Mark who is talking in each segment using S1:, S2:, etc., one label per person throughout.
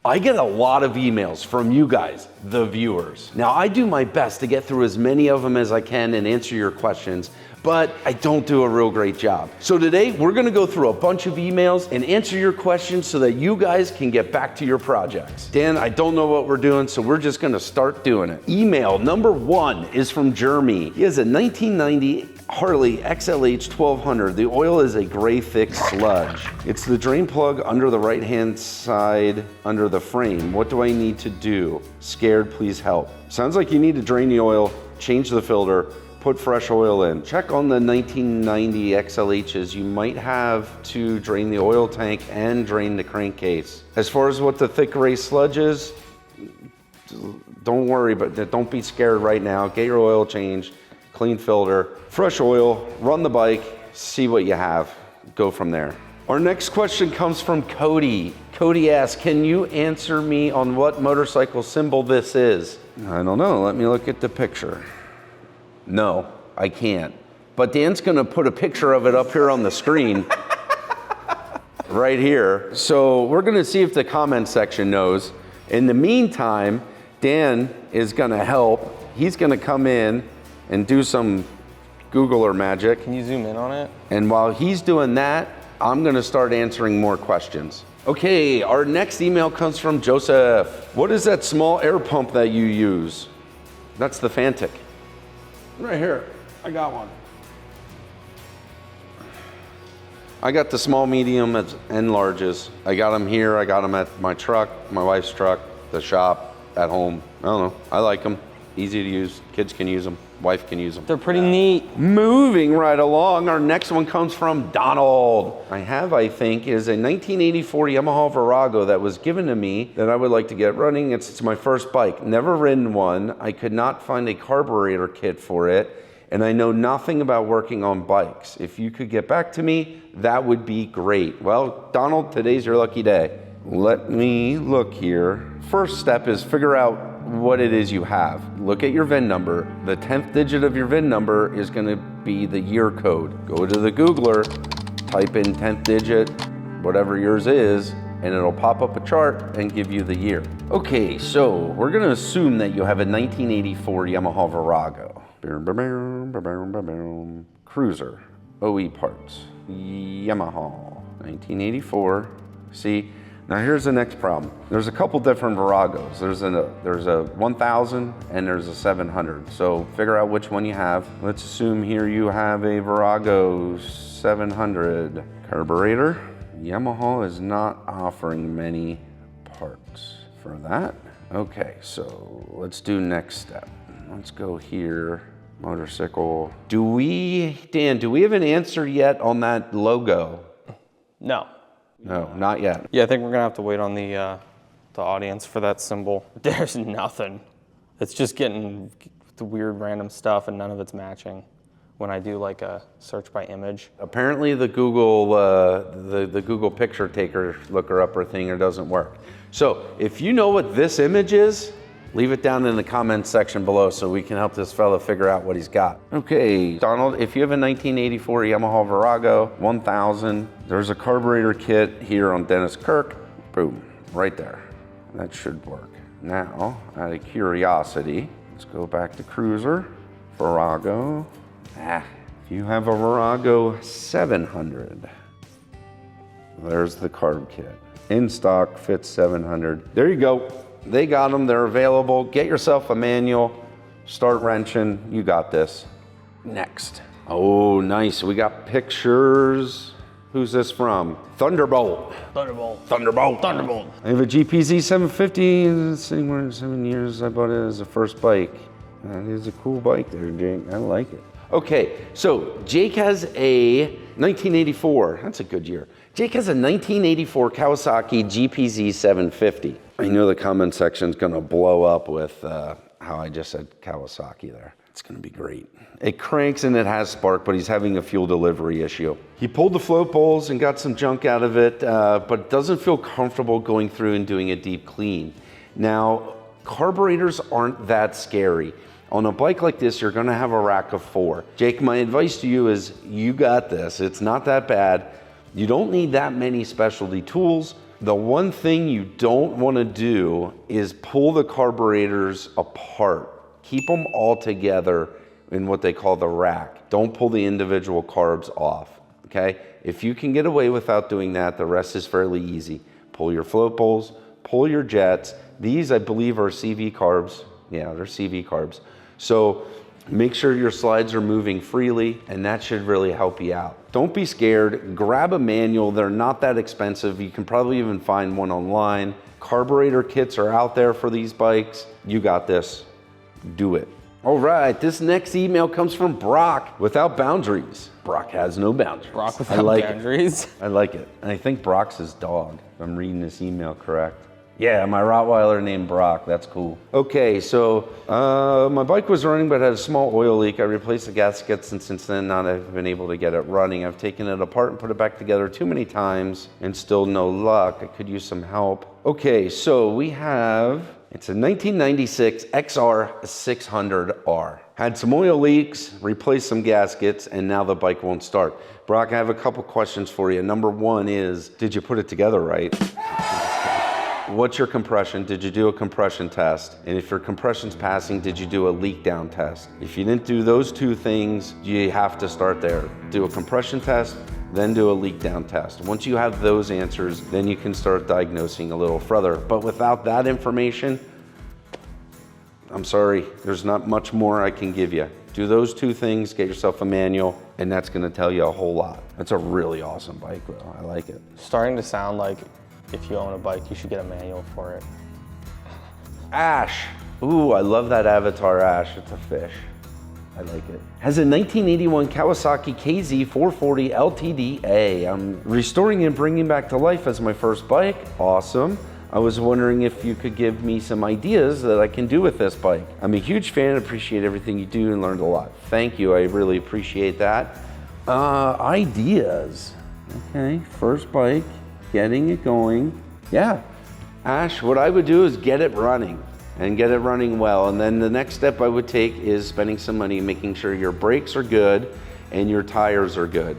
S1: I get a lot of emails from you guys, the viewers. Now, I do my best to get through as many of them as I can and answer your questions, but I don't do a real great job. So today, we're gonna go through a bunch of emails and answer your questions so that you guys can get back to your projects. Dan, I don't know what we're doing, so we're just gonna start doing it. Email number 1 is from Jeremy. He has a 1990 Harley XLH 1200. The oil is a gray thick sludge. It's the drain plug under the right-hand side under the frame. What do I need to do? Scared, please help. Sounds like you need to drain the oil, change the filter, put fresh oil in. Check on the 1990 XLHs. You might have to drain the oil tank and drain the crankcase. As far as what the thick gray sludge is, don't worry, but don't be scared right now. Get your oil changed, clean filter, fresh oil, run the bike, see what you have. Go from there. Our next question comes from Cody. Cody asks, can you answer me on what motorcycle symbol this is? I don't know, let me look at the picture. No, I can't. But Dan's gonna put a picture of it up here on the screen. Right here. So we're gonna see if the comment section knows. In the meantime, Dan is gonna help. He's gonna come in and do some Googler magic.
S2: Can you zoom in on it?
S1: And while he's doing that, I'm gonna start answering more questions. Okay, our next email comes from Joseph. What is that small air pump that you use? That's the Fantic.
S3: Right here, I got one.
S1: I got the small, medium, and larges. I got them here, I got them at my truck, my wife's truck, the shop, at home. I don't know, I like them. Easy to use, kids can use them, wife can use them.
S2: They're pretty neat.
S1: Moving right along, our next one comes from Donald. I think, is a 1984 Yamaha Virago that was given to me that I would like to get running. It's my first bike, never ridden one. I could not find a carburetor kit for it, and I know nothing about working on bikes. If you could get back to me, that would be great. Well, Donald, today's your lucky day. Let me look here. First step is figure out what it is you have. Look at your VIN number. The 10th digit of your VIN number is gonna be the year code. Go to the Googler, type in 10th digit, whatever yours is, and it'll pop up a chart and give you the year. Okay, so we're gonna assume that you have a 1984 Yamaha Virago. Cruiser, OE parts, Yamaha, 1984. See? Now here's the next problem. There's a couple different Viragos. There's a 1000 and there's a 700. So figure out which one you have. Let's assume here you have a Virago 700 carburetor. Yamaha is not offering many parts for that. Okay, so let's do next step. Let's go here, motorcycle. Dan, do we have an answer yet on that logo?
S2: No.
S1: No, not yet.
S2: Yeah, I think we're gonna have to wait on the audience for that symbol. There's nothing. It's just getting the weird random stuff and none of it's matching when I do like a search by image.
S1: Apparently the Google, the Google picture taker looker upper thing doesn't work. So if you know what this image is, leave it down in the comments section below so we can help this fella figure out what he's got. Okay, Donald, if you have a 1984 Yamaha Virago 1000, there's a carburetor kit here on Dennis Kirk. Boom, right there. That should work. Now, out of curiosity, let's go back to Cruiser, Virago. If you have a Virago 700, there's the carb kit. In stock, fits 700. There you go. They got them, they're available. Get yourself a manual, start wrenching, you got this. Next. Oh, nice, we got pictures. Who's this from? Thunderbolt.
S2: Thunderbolt.
S1: Thunderbolt.
S2: Thunderbolt.
S1: I have a GPZ 750, it's sitting there in 7 years. I bought it as a first bike. That is a cool bike there, Jake, I like it. Okay, so Jake has a 1984, that's a good year. Jake has a 1984 Kawasaki GPZ 750. I know the comment section's gonna blow up with how I just said Kawasaki there. It's gonna be great. It cranks and it has spark, but he's having a fuel delivery issue. He pulled the float bowls and got some junk out of it, but doesn't feel comfortable going through and doing a deep clean. Now, carburetors aren't that scary. On a bike like this, you're gonna have a rack of 4. Jake, my advice to you is you got this. It's not that bad. You don't need that many specialty tools. The one thing you don't want to do is pull the carburetors apart. Keep them all together in what they call the rack. Don't pull the individual carbs off, okay? If you can get away without doing that, the rest is fairly easy. Pull your float bowls, pull your jets. These, I believe, are CV carbs. Yeah, they're CV carbs. So make sure your slides are moving freely, and that should really help you out. Don't be scared. Grab a manual. They're not that expensive. You can probably even find one online. Carburetor kits are out there for these bikes. You got this. Do it. All right, this next email comes from Brock without boundaries. Brock has no boundaries.
S2: Brock without boundaries.
S1: I like it. And I think Brock's his dog, if I'm reading this email correct. Yeah, my Rottweiler named Brock. That's cool. Okay, so my bike was running but had a small oil leak. I replaced the gaskets, and since then not have been able to get it running. I've taken it apart and put it back together too many times and still no luck. I could use some help. Okay, so we have, it's a 1996 XR 600R. Had some oil leaks, replaced some gaskets, and now the bike won't start. Brock, I have a couple questions for you. Number one is, did you put it together right? What's your compression? Did you do a compression test? And if your compression's passing, did you do a leak down test? If you didn't do those two things, you have to start there. Do a compression test, then do a leak down test. Once you have those answers, then you can start diagnosing a little further. But without that information, I'm sorry, there's not much more I can give you. Do those two things, get yourself a manual, and that's gonna tell you a whole lot. That's a really awesome bike, though. I like it.
S2: Starting to sound like if you own a bike, you should get a manual for it.
S1: Ash. Ooh, I love that Avatar Ash. It's a fish. I like it. Has a 1981 Kawasaki KZ440 LTDA. I'm restoring and bringing back to life as my first bike. Awesome. I was wondering if you could give me some ideas that I can do with this bike. I'm a huge fan, appreciate everything you do, and learned a lot. Thank you, I really appreciate that. Ideas. Okay, first bike, getting it going. Yeah, Ash, what I would do is get it running and get it running well. And then the next step I would take is spending some money making sure your brakes are good and your tires are good.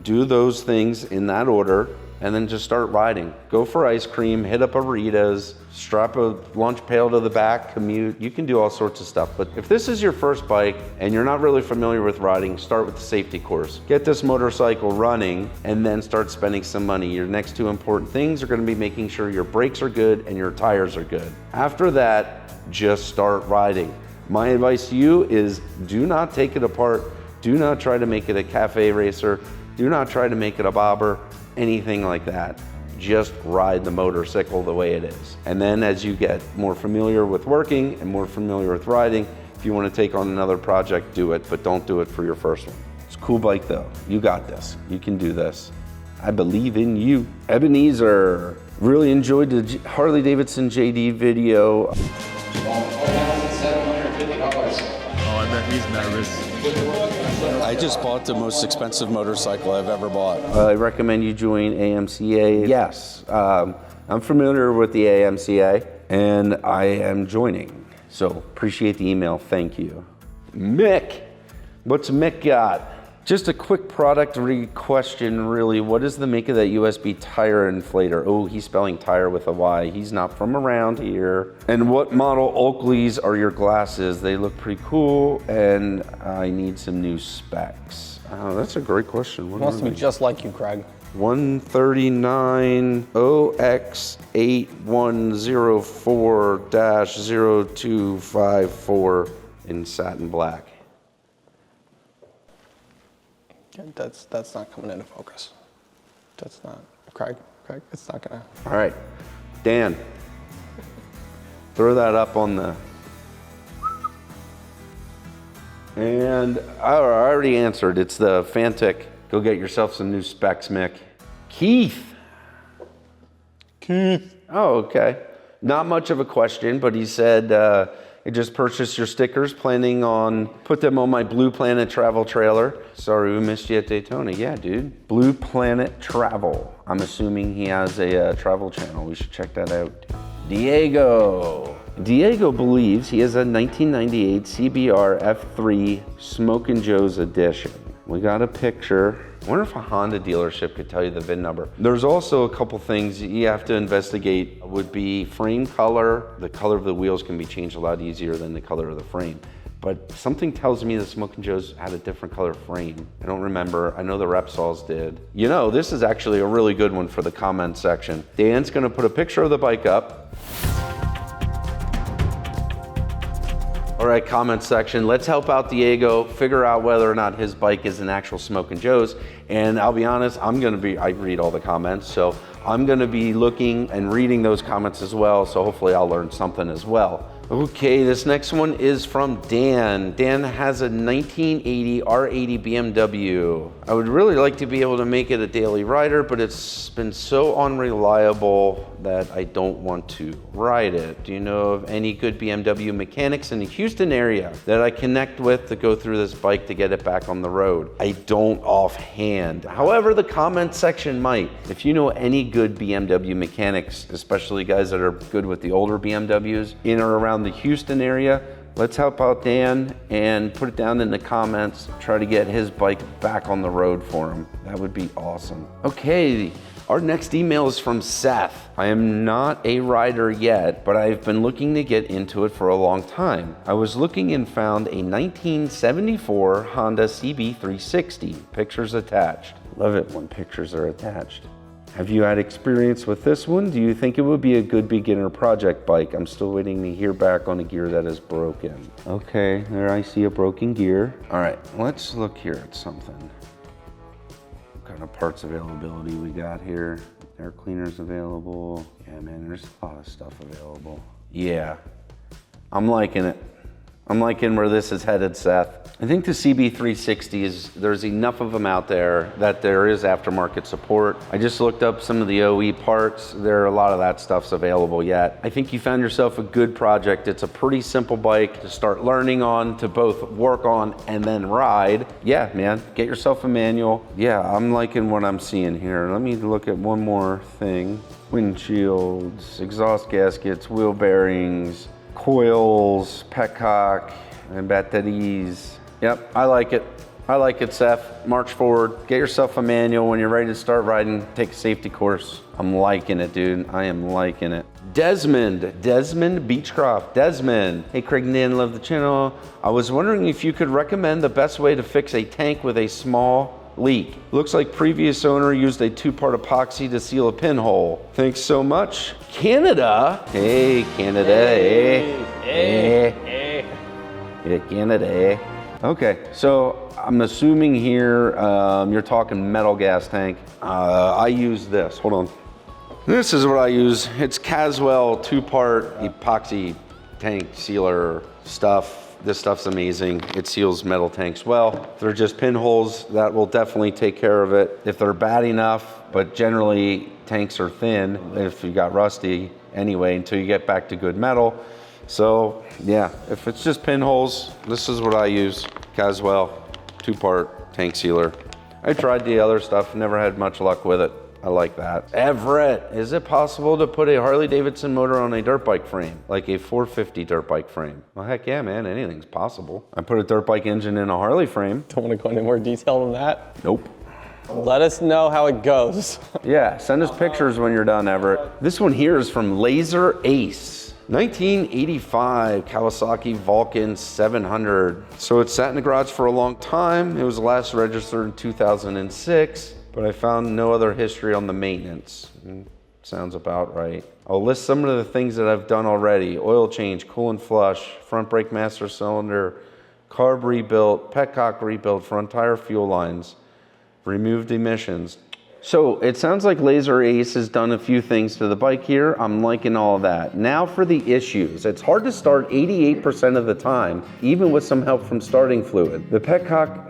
S1: Do those things in that order, and then just start riding. Go for ice cream, hit up a Rita's, strap a lunch pail to the back, commute. You can do all sorts of stuff. But if this is your first bike and you're not really familiar with riding, start with the safety course. Get this motorcycle running and then start spending some money. Your next two important things are gonna be making sure your brakes are good and your tires are good. After that, just start riding. My advice to you is do not take it apart. Do not try to make it a cafe racer. Do not try to make it a bobber, anything like that. Just ride the motorcycle the way it is. And then as you get more familiar with working and more familiar with riding, if you want to take on another project, do it, but don't do it for your first one. It's a cool bike though. You got this. You can do this. I believe in you. Ebenezer, really enjoyed the Harley Davidson JD video.
S4: Oh, I bet he's nervous.
S5: I just bought the most expensive motorcycle I've ever bought.
S1: I recommend you join AMCA. Yes, I'm familiar with the AMCA and I am joining. So appreciate the email, thank you. Mick, what's Mick got? Just a quick product question really. What is the make of that USB tire inflator? Oh, he's spelling tire with a Y. He's not from around here. And what model Oakleys are your glasses? They look pretty cool and I need some new specs. Oh, that's a great question. What
S2: Wants to be just like you, Craig.
S1: 139 OX8104-0254 in satin black.
S2: That's not coming into focus. That's not, Craig, it's not gonna.
S1: All right, Dan, throw that up on the, and I already answered, it's the Fantic. Go get yourself some new specs, Mick. Keith. Oh, okay. Not much of a question, but he said, I just purchased your stickers, planning on put them on my Blue Planet travel trailer. Sorry we missed you at Daytona. Yeah, dude. Blue Planet Travel. I'm assuming he has a travel channel. We should check that out. Diego. Diego believes he has a 1998 CBR F3 Smokin' Joe's edition. We got a picture. I wonder if a Honda dealership could tell you the VIN number. There's also a couple things you have to investigate. Would be frame color. The color of the wheels can be changed a lot easier than the color of the frame. But something tells me the Smokin' Joe's had a different color frame. I don't remember. I know the Repsols did. You know, this is actually a really good one for the comment section. Dan's gonna put a picture of the bike up. All right, comment section. Let's help out Diego figure out whether or not his bike is an actual Smokin' Joe's. And I'll be honest, I read all the comments, so I'm gonna be looking and reading those comments as well. So hopefully I'll learn something as well. Okay, this next one is from Dan. Dan has a 1980 R80 BMW. I would really like to be able to make it a daily rider, but it's been so unreliable that I don't want to ride it. Do you know of any good BMW mechanics in the Houston area that I connect with to go through this bike to get it back on the road? I don't offhand. However, the comment section might. If you know any good BMW mechanics, especially guys that are good with the older BMWs in or around the Houston area, let's help out Dan and put it down in the comments. Try to get his bike back on the road for him. That would be awesome. Okay, our next email is from Seth. I am not a rider yet, but I've been looking to get into it for a long time. I was looking and found a 1974 Honda CB360. Pictures attached. Love it when pictures are attached. Have you had experience with this one? Do you think it would be a good beginner project bike? I'm still waiting to hear back on a gear that is broken. Okay, there I see a broken gear. All right, let's look here at something. What kind of parts availability we got here? Air cleaners available. Yeah, man, there's a lot of stuff available. Yeah, I'm liking it. I'm liking where this is headed, Seth. I think the CB360 there's enough of them out there that there is aftermarket support. I just looked up some of the OE parts. There are a lot of that stuff's available yet. I think you found yourself a good project. It's a pretty simple bike to start learning on, to both work on and then ride. Yeah, man, get yourself a manual. Yeah, I'm liking what I'm seeing here. Let me look at one more thing. Windshields, exhaust gaskets, wheel bearings, coils, petcock, and batteries. Yep, I like it. I like it, Seth. March forward. Get yourself a manual. When you're ready to start riding, take a safety course. I'm liking it, dude. I am liking it. Desmond Beechcroft. Desmond. Hey, Craig and Dan, love the channel. I was wondering if you could recommend the best way to fix a tank with a small leak. Looks like previous owner used a 2-part epoxy to seal a pinhole. Thanks so much. Canada. Hey, Canada. Hey. Yeah, Canada. Okay, so I'm assuming here you're talking metal gas tank. I use this. Hold on. This is what I use. It's Caswell 2-part epoxy tank sealer stuff. This stuff's amazing. It seals metal tanks well. If they're just pinholes, that will definitely take care of it. If they're bad enough, but generally tanks are thin if you got rusty anyway until you get back to good metal. So yeah, if it's just pinholes, this is what I use. Caswell 2-part tank sealer. I tried the other stuff, never had much luck with it. I like that. Everett, is it possible to put a Harley-Davidson motor on a dirt bike frame, like a 450 dirt bike frame? Well, heck yeah, man, anything's possible. I put a dirt bike engine in a Harley frame.
S2: Don't want to go into more detail than that?
S1: Nope.
S2: Let us know how it goes.
S1: Yeah, send us pictures when you're done, Everett. This one here is from Laser Ace. 1985 Kawasaki Vulcan 700. So it sat in the garage for a long time. It was last registered in 2006. But I found no other history on the maintenance. Sounds about right. I'll list some of the things that I've done already. Oil change, coolant flush, front brake master cylinder, carb rebuilt, petcock rebuilt, front tire fuel lines, removed emissions. So it sounds like Laser Ace has done a few things to the bike here. I'm liking all of that. Now for the issues. It's hard to start 88% of the time, even with some help from starting fluid. The petcock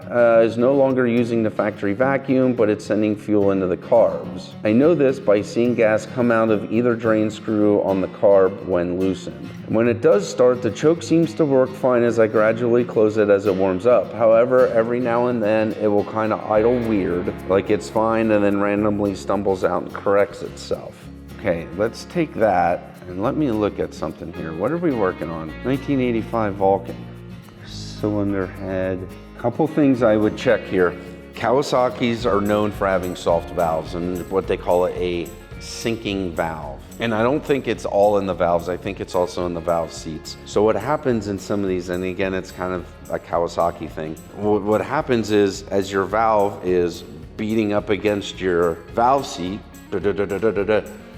S1: is no longer using the factory vacuum, but it's sending fuel into the carbs. I know this by seeing gas come out of either drain screw on the carb when loosened. When it does start, the choke seems to work fine as I gradually close it as it warms up. However, every now and then it will kind of idle weird, like it's fine and then randomly stumbles out and corrects itself. Okay, let's take that and let me look at something here. What are we working on? 1985 Vulcan. Cylinder head. Couple things I would check here. Kawasaki's are known for having soft valves and what they call a sinking valve. And I don't think it's all in the valves, I think it's also in the valve seats. So what happens in some of these, and again, it's kind of a Kawasaki thing. What happens is, as your valve is beating up against your valve seat,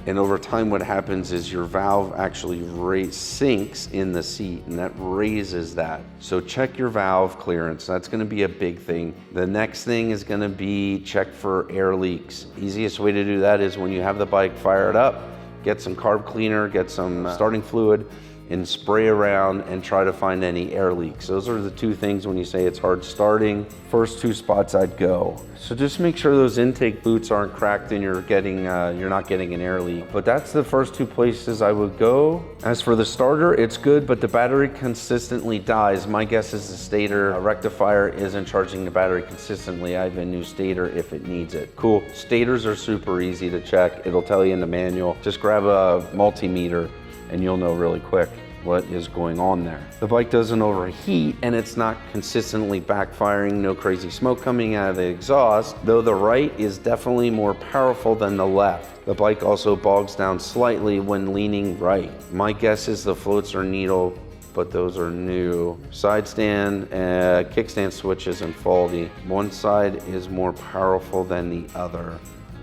S1: and over time what happens is your valve actually sinks in the seat, and that raises that. So check your valve clearance, that's gonna be a big thing. The next thing is gonna be check for air leaks. Easiest way to do that is when you have the bike, fire it up, get some carb cleaner, get some starting fluid, and spray around and try to find any air leaks. Those are the two things when you say it's hard starting. First two spots I'd go. So just make sure those intake boots aren't cracked and you're not getting an air leak. But that's the first two places I would go. As for the starter, it's good, but the battery consistently dies. My guess is the stator rectifier isn't charging the battery consistently. I have a new stator if it needs it. Cool, stators are super easy to check. It'll tell you in the manual. Just grab a multimeter and you'll know really quick what is going on there. The bike doesn't overheat and it's not consistently backfiring, no crazy smoke coming out of the exhaust, though the right is definitely more powerful than the left. The bike also bogs down slightly when leaning right. My guess is the floats are needle, but those are new. Side stand, kickstand switches and faulty. One side is more powerful than the other.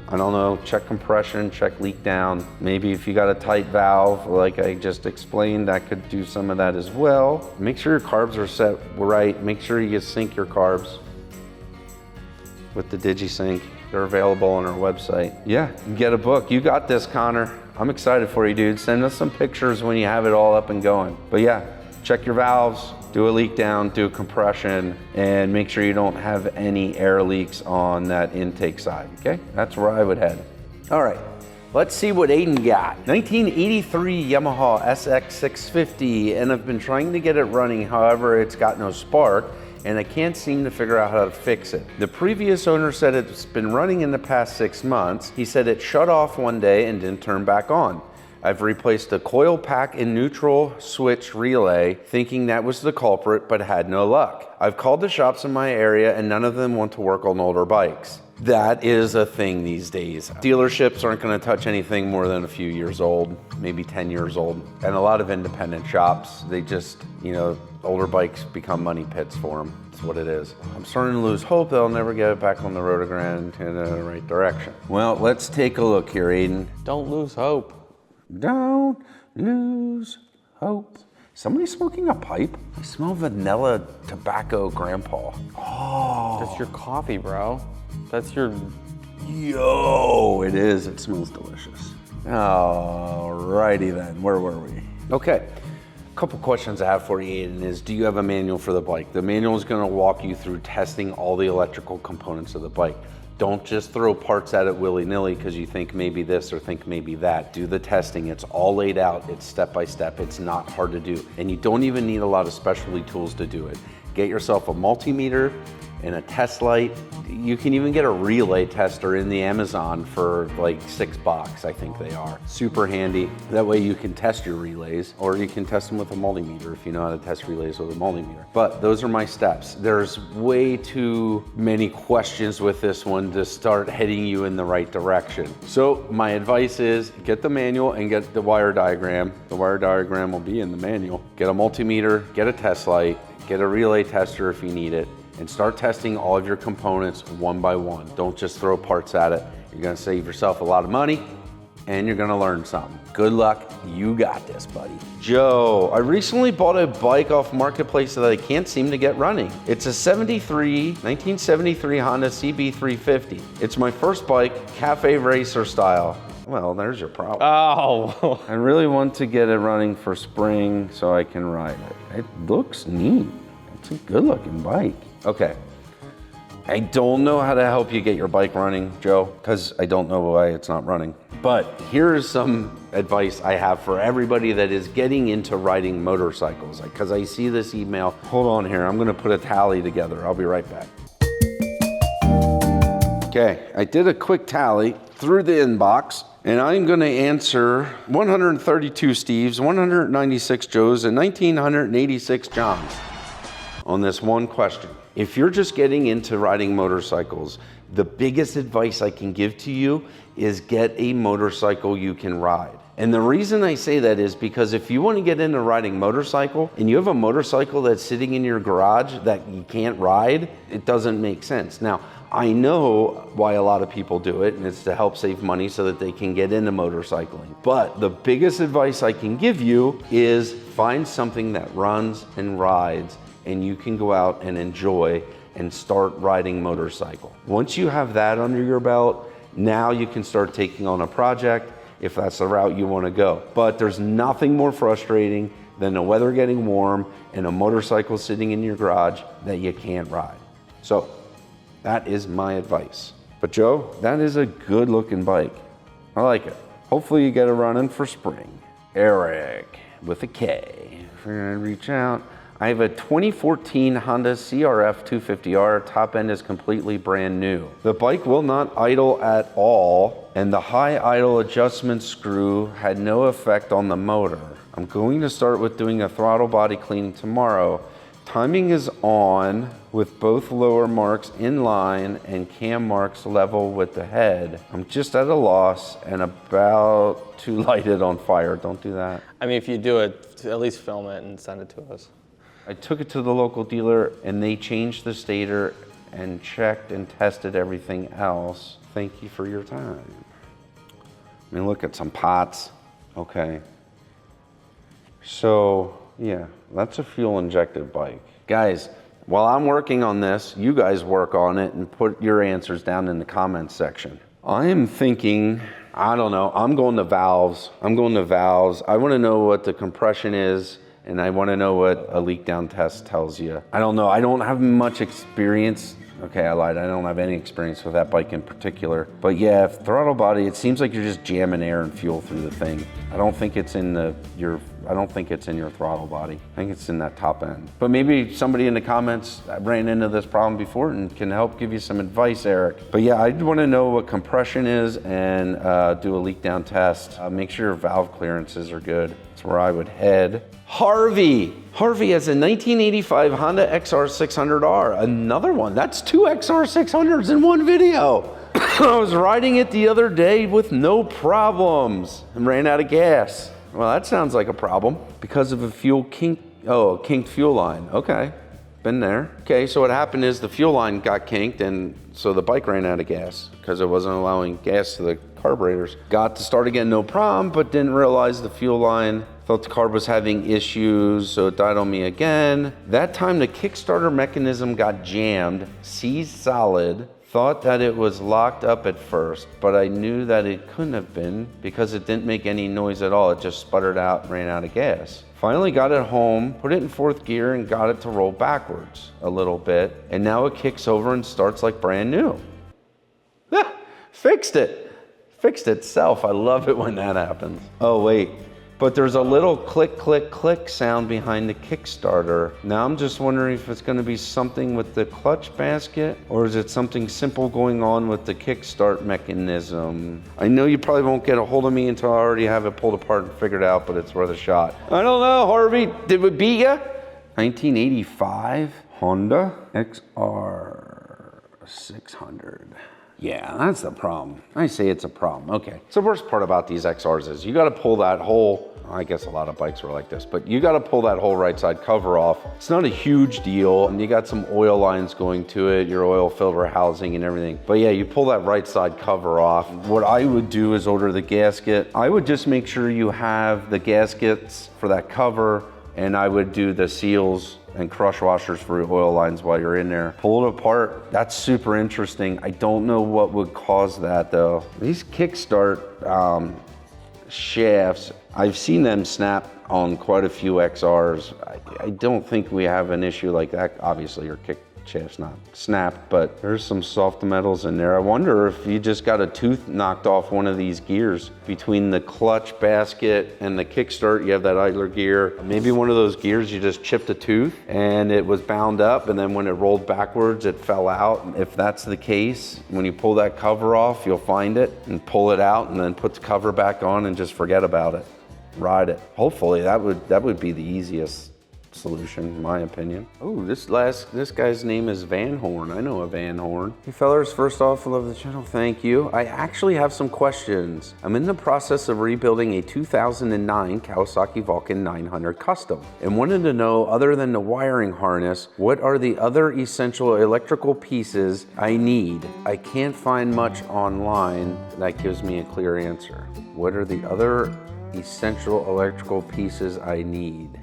S1: I don't know, check compression, check leak down. Maybe if you got a tight valve, like I just explained, that could do some of that as well. Make sure your carbs are set right. Make sure you sync your carbs with the DigiSync. They're available on our website. Yeah, get a book. You got this, Connor. I'm excited for you, dude. Send us some pictures when you have it all up and going. But yeah, check your valves, do a leak down, do a compression, and make sure you don't have any air leaks on that intake side, okay? That's where I would head. All right, let's see what Aiden got. 1983 Yamaha SX650, and I've been trying to get it running, however, it's got no spark, and I can't seem to figure out how to fix it. The previous owner said it's been running in the past 6 months. He said it shut off one day and didn't turn back on. I've replaced a coil pack and neutral switch relay, thinking that was the culprit, but had no luck. I've called the shops in my area and none of them want to work on older bikes. That is a thing these days. Dealerships aren't gonna touch anything more than a few years old, maybe 10 years old. And a lot of independent shops, they just, older bikes become money pits for them. That's what it is. I'm starting to lose hope that I'll never get it back on the Rotogram in the right direction. Well, let's take a look here, Aiden.
S2: Don't lose hope.
S1: Don't lose hope. Somebody smoking a pipe? I smell vanilla tobacco, Grandpa. Oh.
S2: That's your coffee, bro. That's your...
S1: Yo, it is. It smells delicious. Alrighty then, where were we? Okay, a couple questions I have for you, Aiden, is do you have a manual for the bike? The manual is gonna walk you through testing all the electrical components of the bike. Don't just throw parts at it willy-nilly because you think maybe this or think maybe that. Do the testing. It's all laid out. It's step by step. It's not hard to do. And you don't even need a lot of specialty tools to do it. Get yourself a multimeter and a test light. You can even get a relay tester in the Amazon for like $6, I think they are. Super handy. That way you can test your relays, or you can test them with a multimeter if you know how to test relays with a multimeter. But those are my steps. There's way too many questions with this one to start heading you in the right direction. So my advice is get the manual and get the wire diagram. The wire diagram will be in the manual. Get a multimeter, get a test light, get a relay tester if you need it, and start testing all of your components one by one. Don't just throw parts at it. You're gonna save yourself a lot of money and you're gonna learn something. Good luck, you got this, buddy. Joe, I recently bought a bike off Marketplace that I can't seem to get running. It's a 1973 Honda CB350. It's my first bike, cafe racer style. Well, there's your problem.
S2: Oh.
S1: I really want to get it running for spring so I can ride it. It looks neat. It's a good looking bike. Okay, I don't know how to help you get your bike running, Joe, because I don't know why it's not running. But here's some advice I have for everybody that is getting into riding motorcycles, because I see this email. Hold on here, I'm gonna put a tally together. I'll be right back. Okay, I did a quick tally through the inbox, and I'm gonna answer 132 Steves, 196 Joes, and 1,986 Johns on this one question. If you're just getting into riding motorcycles, the biggest advice I can give to you is get a motorcycle you can ride. And the reason I say that is because if you want to get into riding motorcycle and you have a motorcycle that's sitting in your garage that you can't ride, it doesn't make sense. Now, I know why a lot of people do it, and it's to help save money so that they can get into motorcycling. But the biggest advice I can give you is find something that runs and rides and you can go out and enjoy and start riding motorcycle. Once you have that under your belt, now you can start taking on a project if that's the route you want to go. But there's nothing more frustrating than the weather getting warm and a motorcycle sitting in your garage that you can't ride. So that is my advice. But Joe, that is a good looking bike. I like it. Hopefully you get it running for spring. Eric with a K. If you're gonna reach out. I have a 2014 Honda CRF 250R. Top end is completely brand new. The bike will not idle at all, and the high idle adjustment screw had no effect on the motor. I'm going to start with doing a throttle body cleaning tomorrow. Timing is on with both lower marks in line and cam marks level with the head. I'm just at a loss and about to light it on fire. Don't do that.
S2: I mean, if you do it, at least film it and send it to us.
S1: I took it to the local dealer and they changed the stator and checked and tested everything else. Thank you for your time. I mean, look at some pots. Okay. So, yeah, that's a fuel injected bike. Guys, while I'm working on this, you guys work on it and put your answers down in the comments section. I am thinking, I don't know, I'm going to valves. I want to know what the compression is, and I want to know what a leak down test tells you. I don't know, I don't have much experience. Okay, I lied, I don't have any experience with that bike in particular. But yeah, throttle body, it seems like you're just jamming air and fuel through the thing. I don't think it's in your throttle body. I think it's in that top end. But maybe somebody in the comments ran into this problem before and can help give you some advice, Eric. But yeah, I want to know what compression is and do a leak down test. Make sure your valve clearances are good. That's where I would head. Harvey has a 1985 Honda XR600R. Another one. That's two XR600s in one video. I was riding it the other day with no problems and ran out of gas. Well, that sounds like a problem because of a kinked fuel line. Okay, been there. Okay, so what happened is the fuel line got kinked and so the bike ran out of gas because it wasn't allowing gas to the carburetors. Got to start again, no problem, but didn't realize the fuel line. Thought the carb was having issues, so it died on me again. That time the kickstarter mechanism got jammed, seized solid. Thought that it was locked up at first, but I knew that it couldn't have been because it didn't make any noise at all. It just sputtered out and ran out of gas. Finally got it home, put it in fourth gear and got it to roll backwards a little bit. And now it kicks over and starts like brand new. Fixed it. Fixed itself. I love it when that happens. Oh wait, but there's a little click, click, click sound behind the Kickstarter. Now I'm just wondering if it's gonna be something with the clutch basket or is it something simple going on with the kickstart mechanism? I know you probably won't get a hold of me until I already have it pulled apart and figured out, but it's worth a shot. I don't know, Harvey, did we beat ya? 1985 Honda XR600. Yeah, that's the problem. I say it's a problem. Okay. So the worst part about these XRs is you got to pull that whole, I guess a lot of bikes were like this, but you got to pull that whole right side cover off. It's not a huge deal. And you got some oil lines going to it, your oil filter housing and everything. But yeah, you pull that right side cover off. What I would do is order the gasket. I would just make sure you have the gaskets for that cover, and I would do the seals and crush washers for your oil lines while you're in there. Pull it apart. That's super interesting. I don't know what would cause that though. These kickstart shafts, I've seen them snap on quite a few XRs. I don't think we have an issue like that. Obviously your kick shaft's not snapped, but there's some soft metals in there. I wonder if you just got a tooth knocked off one of these gears. Between the clutch basket and the kickstart, you have that idler gear. Maybe one of those gears you just chipped a tooth and it was bound up, and then when it rolled backwards, it fell out. If that's the case, when you pull that cover off, you'll find it and pull it out and then put the cover back on and just forget about it. Ride it. Hopefully that would be the easiest solution, in my opinion. Oh, this guy's name is Van Horn. I know a Van Horn. Hey fellers, first off, love the channel, thank you. I actually have some questions. I'm in the process of rebuilding a 2009 Kawasaki Vulcan 900 Custom and wanted to know, other than the wiring harness, what are the other essential electrical pieces I need? I can't find much online that gives me a clear answer. What are the other essential electrical pieces I need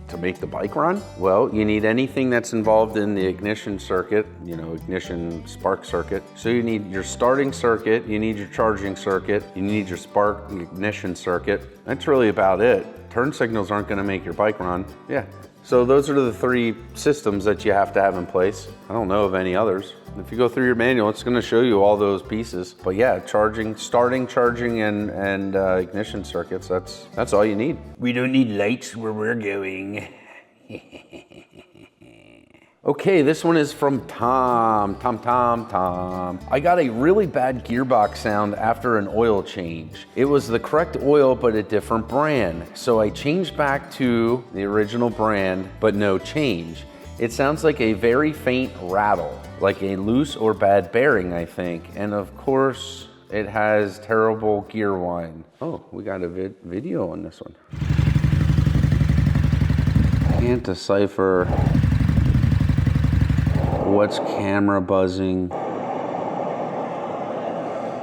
S1: to make the bike run? Well, you need anything that's involved in the ignition circuit, ignition spark circuit. So you need your starting circuit, you need your charging circuit, you need your spark ignition circuit. That's really about it. Turn signals aren't going to make your bike run. Yeah. So those are the 3 systems that you have to have in place. I don't know of any others. If you go through your manual, it's gonna show you all those pieces. But yeah, starting, charging, and ignition circuits, that's all you need. We don't need lights where we're going. Okay, this one is from Tom. I got a really bad gearbox sound after an oil change. It was the correct oil, but a different brand. So I changed back to the original brand, but no change. It sounds like a very faint rattle, like a loose or bad bearing, I think. And of course, it has terrible gear whine. Oh, we got a video on this one. Can't decipher what's camera buzzing.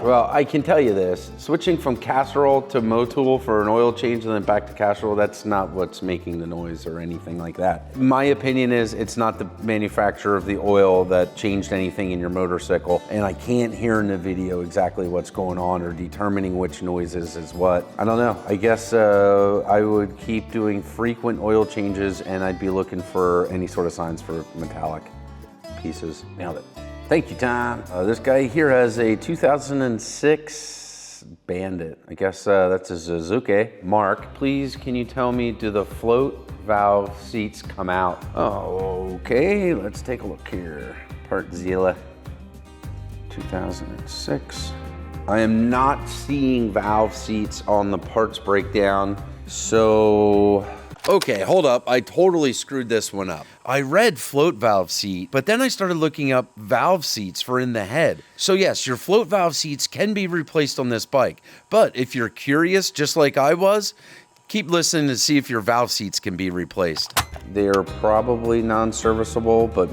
S1: Well, I can tell you this, switching from casserole to Motul for an oil change and then back to casserole, that's not what's making the noise or anything like that. My opinion is it's not the manufacturer of the oil that changed anything in your motorcycle, and I can't hear in the video exactly what's going on or determining which noises is what. I don't know. I guess I would keep doing frequent oil changes and I'd be looking for any sort of signs for metallic pieces. Nailed it. Thank you, Tom. This guy here has a 2006 Bandit. I guess that's a Suzuki. Mark, please can you tell me, do the float valve seats come out? Oh, okay, let's take a look here. Partzilla, 2006. I am not seeing valve seats on the parts breakdown, so... Okay, hold up. I totally screwed this one up. I read float valve seat, but then I started looking up valve seats for in the head. So yes, your float valve seats can be replaced on this bike. But if you're curious, just like I was, keep listening to see if your valve seats can be replaced. They're probably non-serviceable, but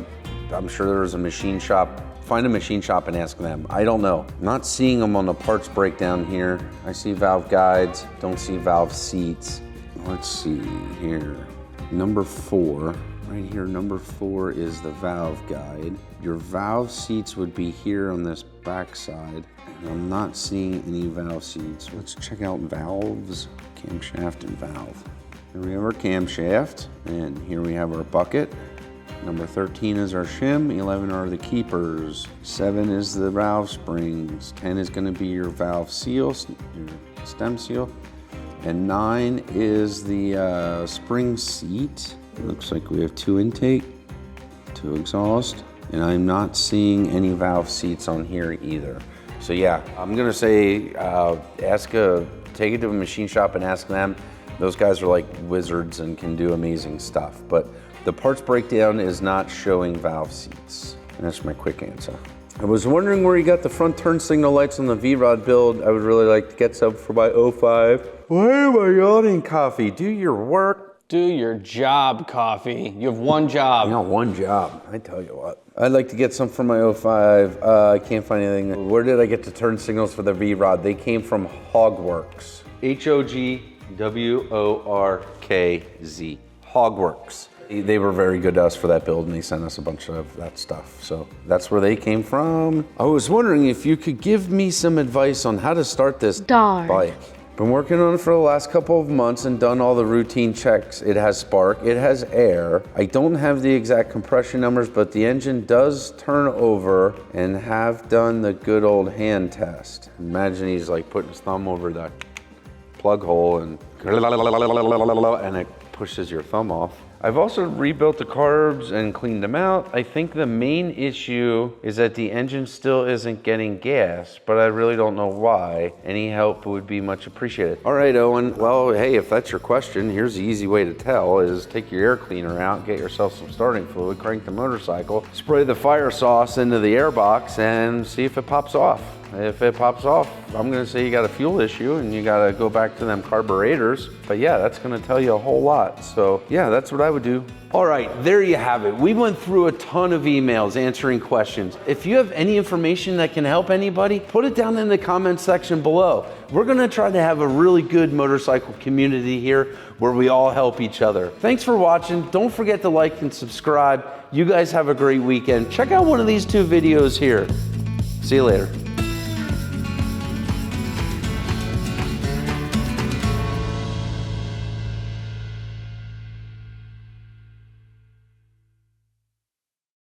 S1: I'm sure there's a machine shop. Find a machine shop and ask them. I don't know. Not seeing them on the parts breakdown here. I see valve guides, don't see valve seats. Let's see here, number 4, right here, number 4 is the valve guide. Your valve seats would be here on this back side. And I'm not seeing any valve seats. Let's check out valves, camshaft and valve. Here we have our camshaft, and here we have our bucket. Number 13 is our shim, 11 are the keepers, 7 is the valve springs, 10 is gonna be your valve seal, your stem seal. And 9 is the spring seat. It looks like we have 2 intake, 2 exhaust, and I'm not seeing any valve seats on here either. So yeah, I'm gonna say take it to a machine shop and ask them. Those guys are like wizards and can do amazing stuff. But the parts breakdown is not showing valve seats. And that's my quick answer. I was wondering where you got the front turn signal lights on the V-Rod build. I would really like to get some for my 05. Why am I yawning, Coffee? Do your work.
S2: Do your job, Coffee. You have one job.
S1: You know, one job. I tell you what. I'd like to get some for my 05. I can't find anything. Where did I get the turn signals for the V-Rod? They came from Hogworks. Hogworkz. Hogworks. They were very good to us for that build, and they sent us a bunch of that stuff. So that's where they came from. I was wondering if you could give me some advice on how to start this bike. Been working on it for the last couple of months and done all the routine checks. It has spark, it has air. I don't have the exact compression numbers, but the engine does turn over and have done the good old hand test. Imagine he's like putting his thumb over the plug hole and it pushes your thumb off. I've also rebuilt the carbs and cleaned them out. I think the main issue is that the engine still isn't getting gas, but I really don't know why. Any help would be much appreciated. All right, Owen, well, hey, if that's your question, here's the easy way to tell is take your air cleaner out, get yourself some starting fluid, crank the motorcycle, spray the fire sauce into the air box and see if it pops off. If it pops off, I'm gonna say you got a fuel issue and you gotta go back to them carburetors. But yeah, that's gonna tell you a whole lot. So yeah, that's what I would do. All right, there you have it. We went through a ton of emails answering questions. If you have any information that can help anybody, put it down in the comments section below. We're gonna try to have a really good motorcycle community here where we all help each other. Thanks for watching. Don't forget to like and subscribe. You guys have a great weekend. Check out one of these 2 videos here. See you later.